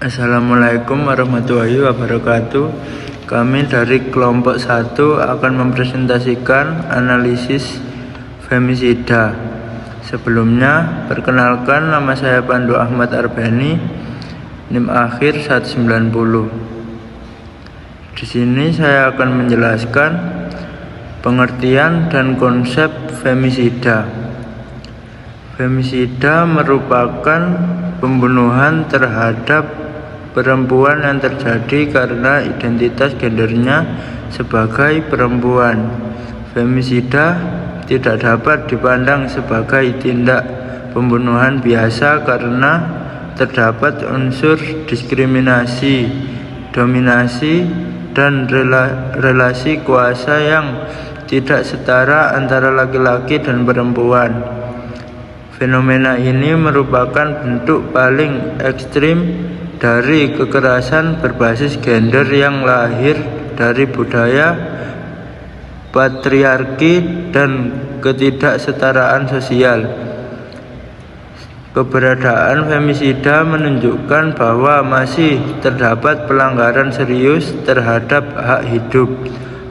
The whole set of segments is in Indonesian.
Assalamualaikum warahmatullahi wabarakatuh. Kami dari kelompok 1 akan mempresentasikan analisis femisida. Sebelumnya, perkenalkan, nama saya Pandu Ahmad Arbani, NIM akhir 190. Di sini saya akan menjelaskan pengertian dan konsep femisida. Femisida merupakan pembunuhan terhadap perempuan yang terjadi karena identitas gendernya sebagai perempuan. Femisida tidak dapat dipandang sebagai tindak pembunuhan biasa karena terdapat unsur diskriminasi, dominasi, dan relasi kuasa yang tidak setara antara laki-laki dan perempuan. Fenomena ini merupakan bentuk paling ekstrim dari kekerasan berbasis gender yang lahir dari budaya patriarki dan ketidaksetaraan sosial. Keberadaan femisida menunjukkan bahwa masih terdapat pelanggaran serius terhadap hak hidup,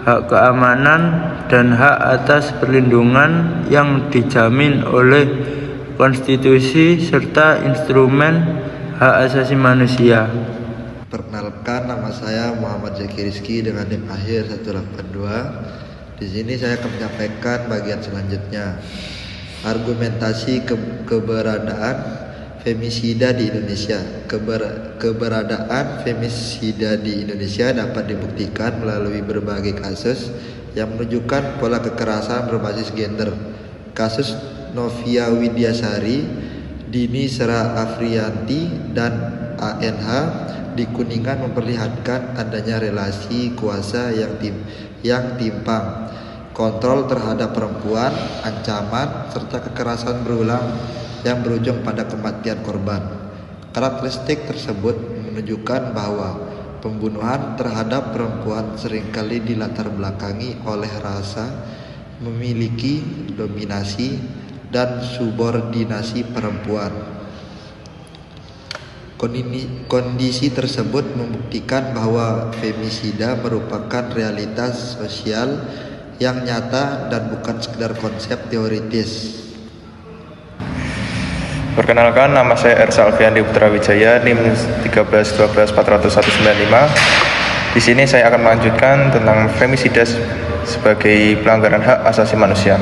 hak keamanan, dan hak atas perlindungan yang dijamin oleh konstitusi serta instrumen hak asasi manusia. Perkenalkan, nama saya Muhammad Zaki Rizky dengan NIM akhir 182. Di sini saya akan menyampaikan bagian selanjutnya. Argumentasi keberadaan femisida di Indonesia. Keberadaan femisida di Indonesia dapat dibuktikan melalui berbagai kasus yang menunjukkan pola kekerasan berbasis gender. Kasus Novia Widyasari, Dini Sera Afrianti, dan ANH di Kuningan memperlihatkan adanya relasi kuasa yang timpang, kontrol terhadap perempuan, ancaman, serta kekerasan berulang yang berujung pada kematian korban. Karakteristik tersebut menunjukkan bahwa pembunuhan terhadap perempuan seringkali dilatar belakangi oleh rasa memiliki dominasi dan subordinasi perempuan. Kondisi tersebut membuktikan bahwa femisida merupakan realitas sosial yang nyata dan bukan sekedar konsep teoritis. Perkenalkan, nama saya Ersa Alfiandi Putra Wijaya, NIM 13124195. Di sini saya akan melanjutkan tentang femisida sebagai pelanggaran hak asasi manusia.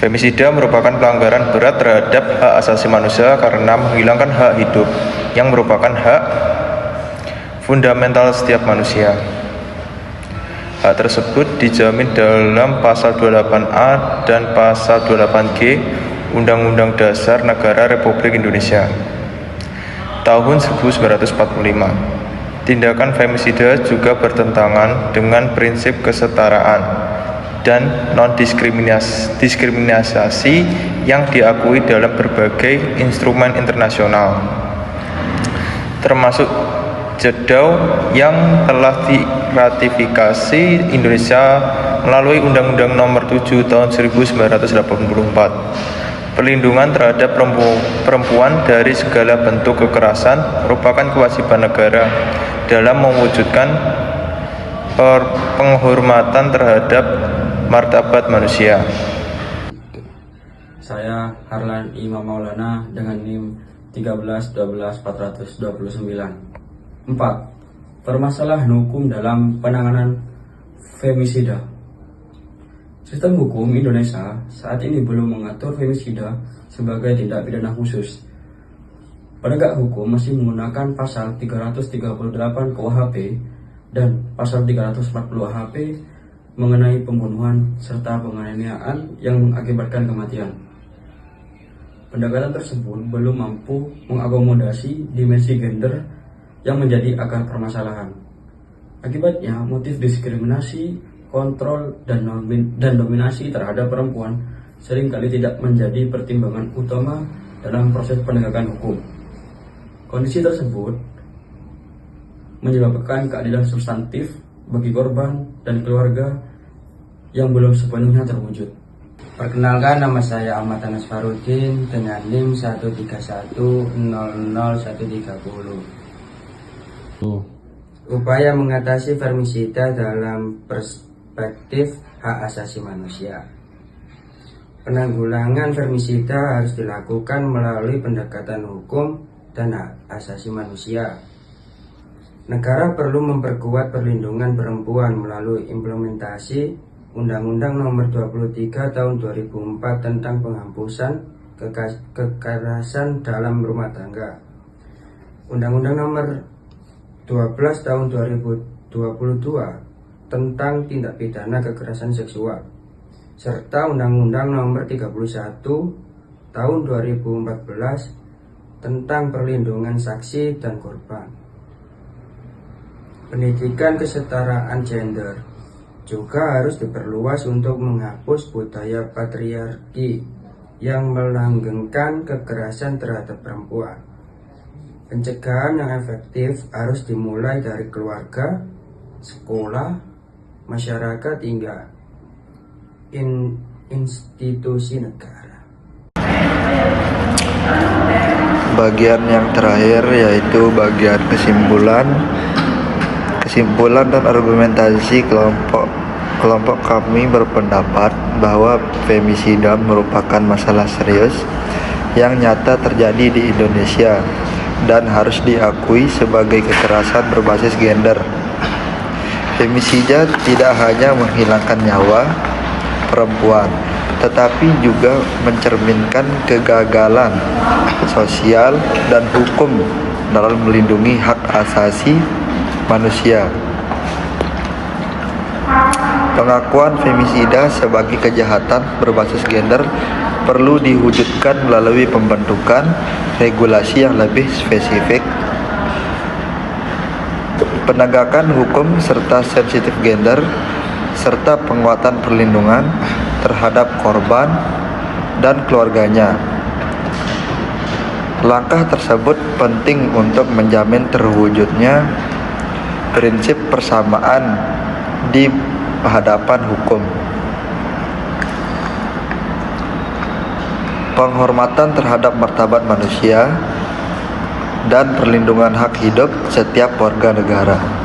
Femisida merupakan pelanggaran berat terhadap hak asasi manusia karena menghilangkan hak hidup yang merupakan hak fundamental setiap manusia. Hak tersebut dijamin dalam pasal 28A dan pasal 28G Undang-Undang Dasar Negara Republik Indonesia tahun 1945. Tindakan femisida juga bertentangan dengan prinsip kesetaraan dan non-diskriminasi yang diakui dalam berbagai instrumen internasional, termasuk JEDAW yang telah diratifikasi Indonesia melalui Undang-Undang Nomor 7 Tahun 1984. Perlindungan terhadap perempuan dari segala bentuk kekerasan merupakan kewajiban negara dalam mewujudkan penghormatan terhadap martabat manusia. Saya Harlan Imam Maulana dengan NIM 1312429. 4. Permasalahan hukum dalam penanganan femisida. Sistem hukum Indonesia saat ini belum mengatur femisida sebagai tindak pidana khusus. Penegak hukum masih menggunakan pasal 338 KUHP dan pasal 340 HP mengenai pembunuhan serta penganiayaan yang mengakibatkan kematian. Pendekatan tersebut belum mampu mengakomodasi dimensi gender yang menjadi akar permasalahan. Akibatnya, motif diskriminasi, kontrol, dan dominasi terhadap perempuan seringkali tidak menjadi pertimbangan utama dalam proses penegakan hukum. Kondisi tersebut menyebabkan keadilan substantif bagi korban dan keluarga yang belum sepenuhnya terwujud. Perkenalkan, nama saya Ahmad Anas Farudin dengan NIM 131000130. Upaya mengatasi femisida dalam perspektif hak asasi manusia. Penanggulangan femisida harus dilakukan melalui pendekatan hukum dan hak asasi manusia. Negara perlu memperkuat perlindungan perempuan melalui implementasi Undang-Undang Nomor 23 Tahun 2004 tentang penghapusan kekerasan dalam rumah tangga, Undang-Undang Nomor 12 Tahun 2022 tentang tindak pidana kekerasan seksual, serta Undang-Undang Nomor 31 Tahun 2014 tentang perlindungan saksi dan korban. Pendidikan kesetaraan gender juga harus diperluas untuk menghapus budaya patriarki yang melanggengkan kekerasan terhadap perempuan. Pencegahan yang efektif harus dimulai dari keluarga, sekolah, masyarakat hingga institusi negara. Bagian yang terakhir yaitu bagian kesimpulan dan argumentasi kelompok kami berpendapat bahwa femisida merupakan masalah serius yang nyata terjadi di Indonesia dan harus diakui sebagai kekerasan berbasis gender. Femisida tidak hanya menghilangkan nyawa perempuan, tetapi juga mencerminkan kegagalan sosial dan hukum dalam melindungi hak asasi manusia. Pengakuan femisida sebagai kejahatan berbasis gender perlu diwujudkan melalui pembentukan regulasi yang lebih spesifik, penegakan hukum serta sensitif gender, serta penguatan perlindungan terhadap korban dan keluarganya. Langkah tersebut penting untuk menjamin terwujudnya prinsip persamaan di hadapan hukum, penghormatan terhadap martabat manusia, dan perlindungan hak hidup setiap warga negara.